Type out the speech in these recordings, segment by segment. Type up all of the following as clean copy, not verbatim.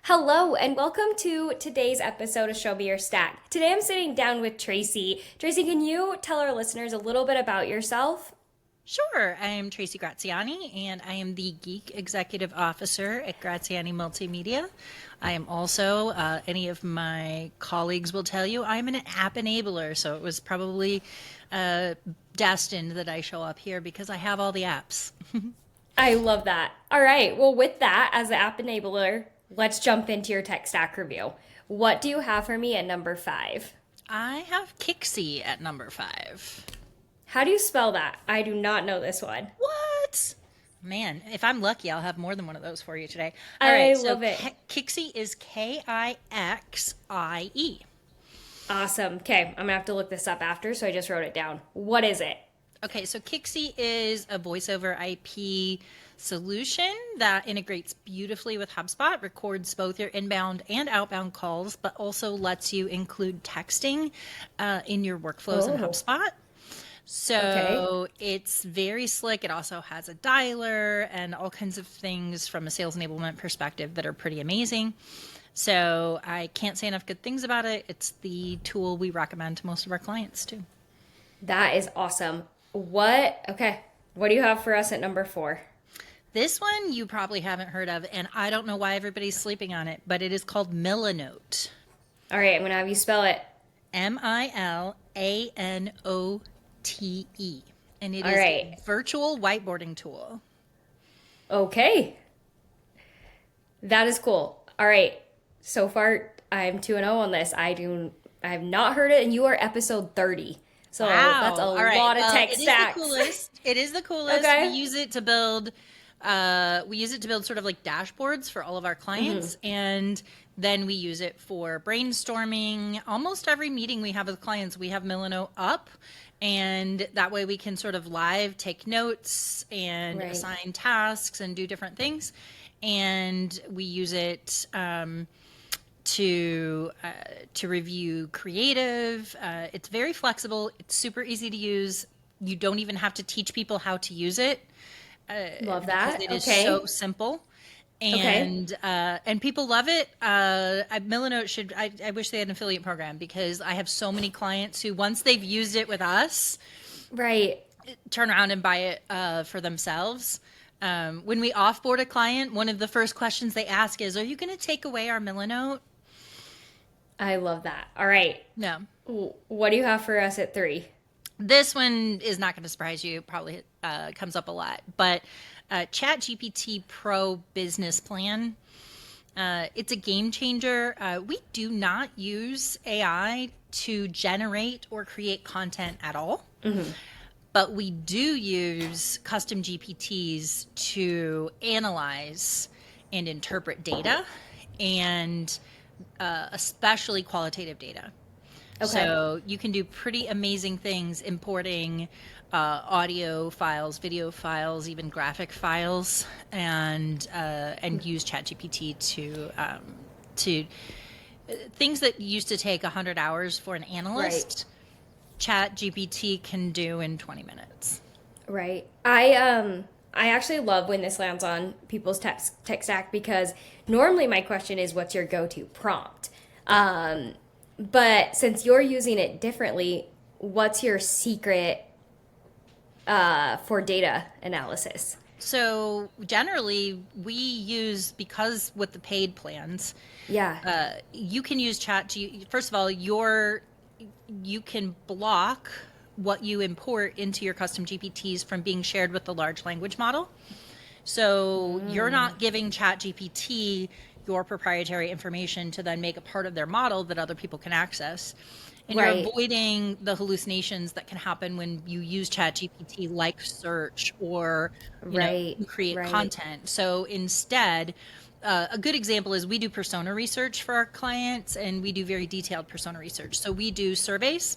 Hello, and welcome to today's episode of Show Me Your Stack. Today I'm sitting down with Tracy. Tracy, can you tell our listeners a little bit about yourself? Sure. I am Tracy Graziani, and I am the Geek Executive Officer at Graziani Multimedia. I am also, any of my colleagues will tell you, I'm an app enabler, so it was probably destined that I show up here because I have all the apps. I love that. All right, well, with that, as the app enabler, let's jump into your tech stack review. What do you have for me at number 5? I have Kixie at number 5. How do you spell that? I do not know this one. What? Man, if I'm lucky, I'll have more than one of those for you today. All I right, love so it. Kixie is Kixie. Awesome. Okay, I'm gonna have to look this up after, so I just wrote it down. What is it? Okay, so Kixie is a voice over IP solution that integrates beautifully with HubSpot, records both your inbound and outbound calls, but also lets you include texting in your workflows in Oh, HubSpot. okay. So it's very slick. It also has a dialer and all kinds of things from a sales enablement perspective that are pretty amazing. So I can't say enough good things about it. It's the tool we recommend to most of our clients too. That is awesome. What do you have for us at number 4? This one you probably haven't heard of, and I don't know why everybody's sleeping on it, but it is called Milanote. All right, I'm gonna have you spell it. Milanote. And it All is right. a virtual whiteboarding tool. Okay. That is cool. All right. So far, I'm 2-0 on this. I have not heard it, and you are episode 30. So that's a Wow. All right. lot of tech It is the stacks. coolest. It is the coolest. Okay. We use it to build sort of like dashboards for all of our clients. And then we use it for brainstorming. Almost every meeting we have with clients, we have Milanote up. And that way we can sort of live take notes and Right. assign tasks and do different things. And we use it to review creative. It's very flexible. It's super easy to use. You don't even have to teach people how to use it Love because that. it is Okay. so simple. Okay. And people love it. Milanote should. I wish they had an affiliate program because I have so many clients who, once they've used it with us, Right. turn around and buy it for themselves. When we offboard a client, one of the first questions they ask is, "Are you going to take away our Milanote?" I love that. All right. No. What do you have for us at 3? This one is not going to surprise you. Probably comes up a lot. But ChatGPT Pro Business Plan. It's a game changer. We do not use AI to generate or create content at all. But we do use custom GPTs to analyze and interpret data, and especially qualitative data. Okay. So you can do pretty amazing things importing audio files, video files, even graphic files, and use ChatGPT to things that used to take 100 hours for an Right. analyst. ChatGPT can do in 20 minutes. Right. I actually love when this lands on people's tech stack because normally my question is what's your go-to prompt? But since you're using it differently, what's your secret for data analysis? So generally, we use, because with the paid plans, Yeah. you can use First of all, you can block what you import into your custom GPTs from being shared with the large language model. So you're not giving ChatGPT your proprietary information to then make a part of their model that other people can access. And you're Right. avoiding the hallucinations that can happen when you use ChatGPT, like search or, Right. create Right. content. So instead, a good example is we do persona research for our clients, and we do very detailed persona research. So we do surveys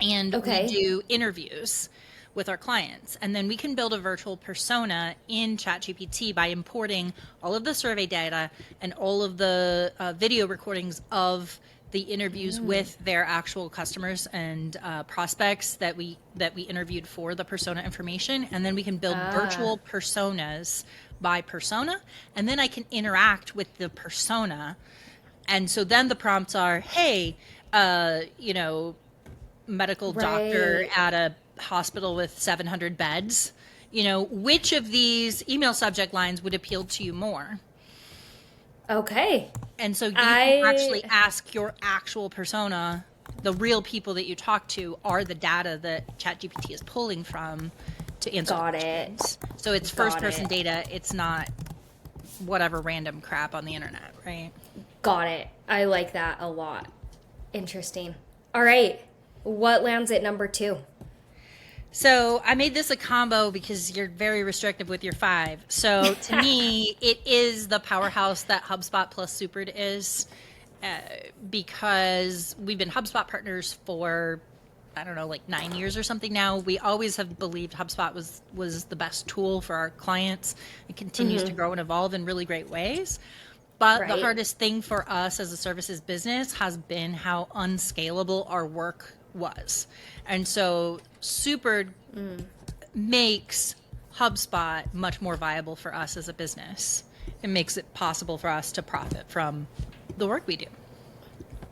and we Okay. do interviews with our clients. And then we can build a virtual persona in ChatGPT by importing all of the survey data and all of the video recordings of the interviews with their actual customers and prospects that we interviewed for the persona information. And then we can build Ah. virtual personas by persona, and then I can interact with the persona. And so then the prompts are, hey, medical doctor at a hospital with 700 beds, which of these email subject lines would appeal to you more? Okay. And so you can actually ask your actual persona, the real people that you talk to are the data that ChatGPT is pulling from to answer questions. So it's first-person data. It's not whatever random crap on the internet, right? Got it. I like that a lot. Interesting. All right. What lands at number 2? So I made this a combo because you're very restrictive with your 5. So to me, it is the powerhouse that HubSpot plus Supered is, because we've been HubSpot partners for, I don't know, like 9 years or something now. We always have believed HubSpot was the best tool for our clients. It continues to grow and evolve in really great ways. But the hardest thing for us as a services business has been how unscalable our work was. And so Supered makes HubSpot much more viable for us as a business. It makes it possible for us to profit from the work we do.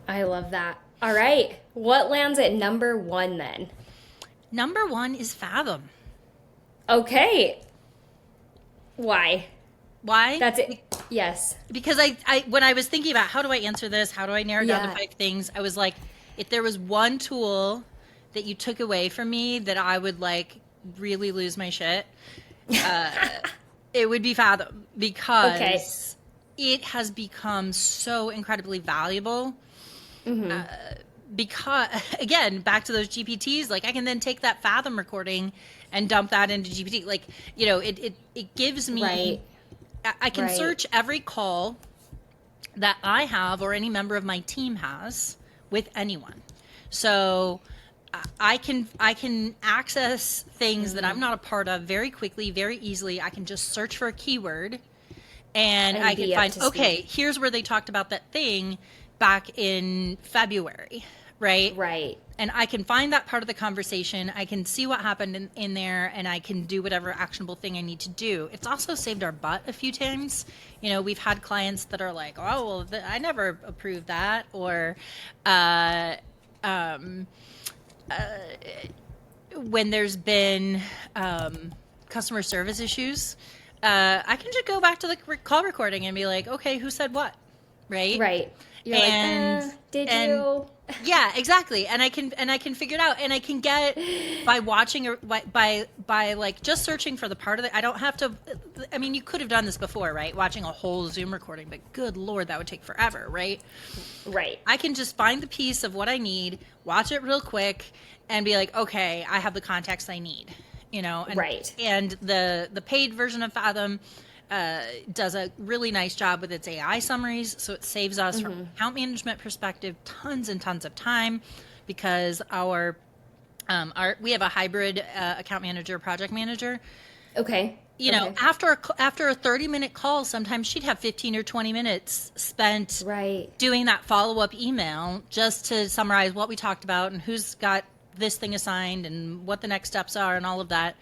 I love that. All right. What lands at number 1 then? Number 1 is Fathom. Okay. Why? Why? That's it. Yes. Because I when I was thinking about how do I answer this, how do I narrow down to 5 things, I was like, if there was one tool that you took away from me that I would like really lose my shit, it would be Fathom, because it has become so incredibly valuable. Because again, back to those GPTs, like I can then take that Fathom recording and dump that into GPT. Like, it gives me, I can search every call that I have or any member of my team has with anyone. So I can access things that I'm not a part of very quickly, very easily. I can just search for a keyword and I can find, okay, here's where they talked about that thing back in February, right? Right. And I can find that part of the conversation. I can see what happened in there, and I can do whatever actionable thing I need to do. It's also saved our butt a few times. We've had clients that are like, oh, well, I never approved that. Or when there's been customer service issues, I can just go back to the call recording and be like, okay, who said what? Right? Right. You're did you? Yeah, exactly. And I can figure it out, and I can get by watching or by like just searching for the part of it. I don't have to. I mean, you could have done this before, right? Watching a whole Zoom recording, but good Lord, that would take forever, right? Right. I can just find the piece of what I need, watch it real quick, and be like, okay, I have the context I need, And, right. And the paid version of Fathom does a really nice job with its AI summaries. So it saves us from an account management perspective tons and tons of time, because we have a hybrid account manager, project manager. Okay. After a 30-minute call, sometimes she'd have 15 or 20 minutes spent doing that follow-up email just to summarize what we talked about and who's got this thing assigned and what the next steps are and all of that.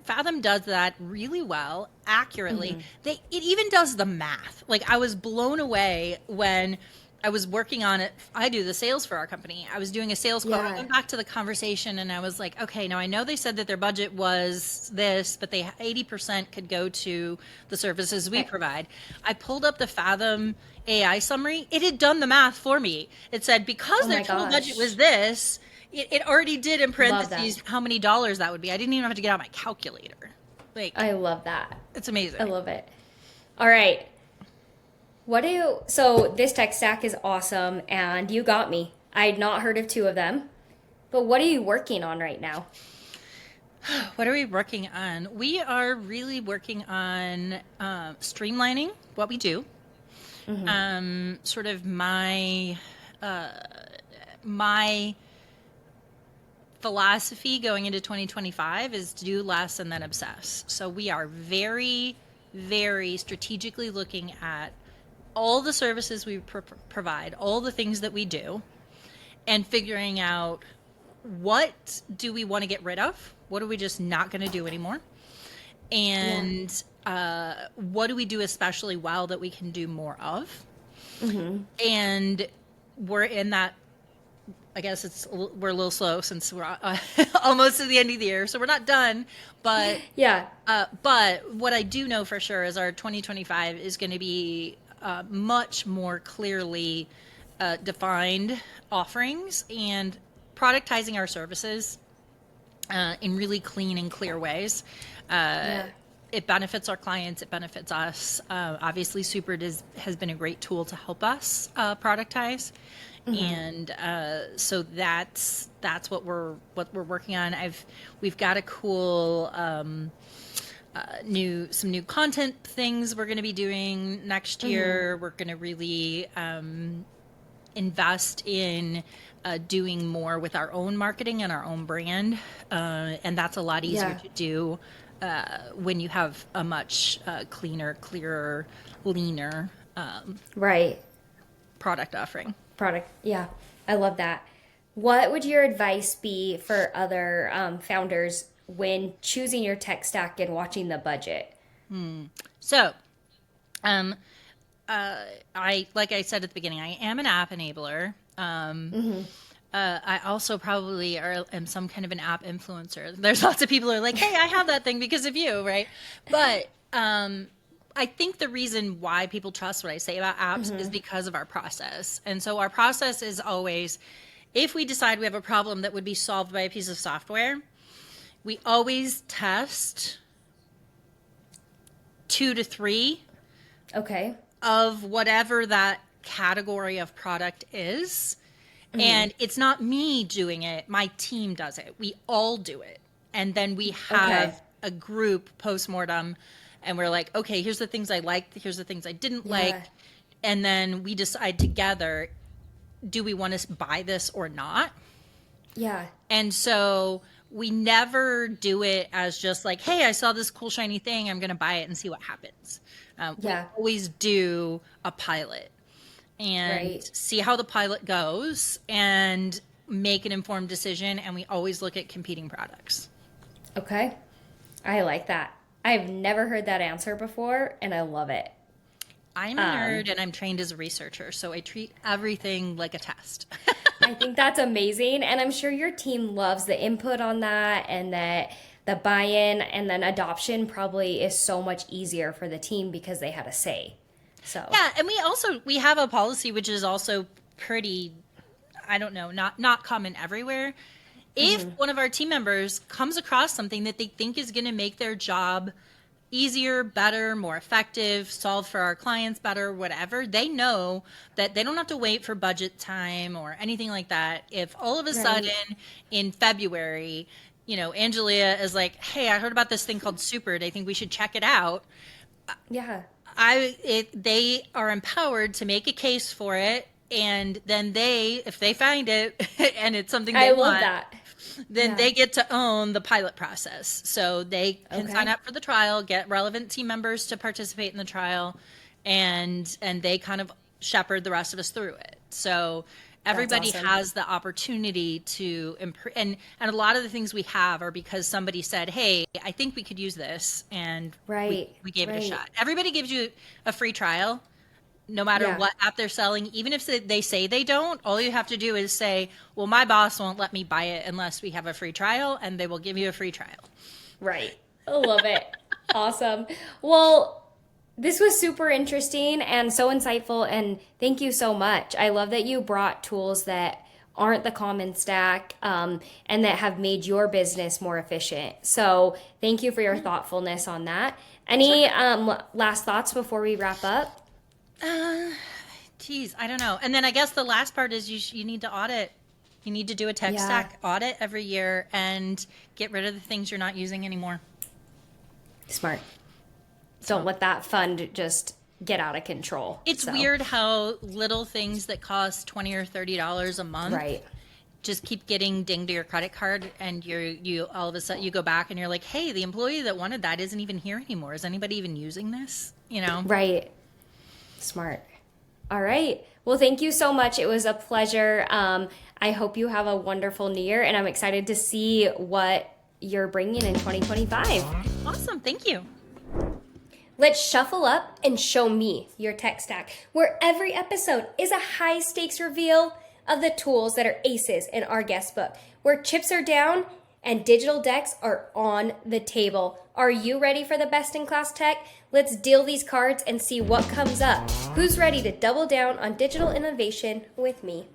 Fathom does that really well, accurately. It even does the math. Like, I was blown away when I was working on it. I do the sales for our company. I was doing a sales call. I went back to the conversation and I was like, okay, now I know they said that their budget was this, but 80% could go to the services we provide. I pulled up the Fathom AI summary. It had done the math for me. It said, because their total budget was this, it already did in parentheses how many dollars that would be. I didn't even have to get out my calculator. Like, I love that. It's amazing. I love it. All right. So this tech stack is awesome, and you got me. I had not heard of 2 of them, but what are you working on right now? What are we working on? We are really working on streamlining what we do. Sort of my philosophy going into 2025 is to do less and then obsess. So we are very, very strategically looking at all the services we provide, all the things that we do, and figuring out what do we want to get rid of? What are we just not going to do anymore? And what do we do especially well that we can do more of? And we're in that, I guess we're a little slow since we're almost to the end of the year, so we're not done. But Yeah. but what I do know for sure is our 2025 is going to be much more clearly defined offerings and productizing our services in really clean and clear ways. It benefits our clients. It benefits us. Obviously, Supered has been a great tool to help us productize. And so that's what we're working on. We've got a cool some new content things we're going to be doing next year. We're going to really invest in doing more with our own marketing and our own brand, and that's a lot easier to do when you have a much cleaner, clearer, leaner product offering. Yeah, I love that. What would your advice be for other founders when choosing your tech stack and watching the budget? So, like I said at the beginning, I am an app enabler. I also probably am some kind of an app influencer. There's lots of people who are like, hey, I have that thing because of you, right? But I think the reason why people trust what I say about apps is because of our process. And so our process is always, if we decide we have a problem that would be solved by a piece of software, we always test 2 to 3 of whatever that category of product is. And it's not me doing it. My team does it. We all do it. And then we have a group postmortem. And we're like, okay, here's the things I liked. Here's the things I didn't like. And then we decide together, do we want to buy this or not? Yeah. And so we never do it as just like, hey, I saw this cool shiny thing. I'm going to buy it and see what happens. We always do a pilot and see how the pilot goes and make an informed decision. And we always look at competing products. Okay. I like that. I've never heard that answer before, and I love it. I'm a nerd, and I'm trained as a researcher, so I treat everything like a test. I think that's amazing, and I'm sure your team loves the input on that, and that the buy-in and then adoption probably is so much easier for the team because they had a say. So yeah, and we have a policy which is also pretty, I don't know, not common everywhere. If one of our team members comes across something that they think is going to make their job easier, better, more effective, solve for our clients better, whatever, they know that they don't have to wait for budget time or anything like that. If all of a sudden in February, Angelia is like, hey, I heard about this thing called Supered. I think we should check it out. Yeah. They are empowered to make a case for it. And then if they find it and it's something they want, then they get to own the pilot process. So they can sign up for the trial, get relevant team members to participate in the trial, and they kind of shepherd the rest of us through it. So everybody has the opportunity to improve. And a lot of the things we have are because somebody said, hey, I think we could use this. And we gave it a shot. Everybody gives you a free trial. No matter what app they're selling, even if they say they don't, all you have to do is say, well, my boss won't let me buy it unless we have a free trial, and they will give you a free trial. Right. I love it. Awesome. Well, this was super interesting and so insightful, and thank you so much. I love that you brought tools that aren't the common stack and that have made your business more efficient. So thank you for your thoughtfulness on that. Any last thoughts before we wrap up? I don't know. And then I guess the last part is you need to audit. You need to do a tech stack audit every year and get rid of the things you're not using anymore. Smart. Don't let that fund just get out of control. It's weird how little things that cost $20 or $30 a month just keep getting dinged to your credit card, and you all of a sudden you go back and you're like, hey, the employee that wanted that isn't even here anymore. Is anybody even using this? Right. Smart. All right. Well, thank you so much. It was a pleasure. I hope you have a wonderful new year, and I'm excited to see what you're bringing in 2025. Awesome. Thank you. Let's shuffle up and show me your tech stack, where every episode is a high-stakes reveal of the tools that are aces in our guest book, where chips are down and digital decks are on the table. Are you ready for the best-in-class tech? Let's deal these cards and see what comes up. Who's ready to double down on digital innovation with me?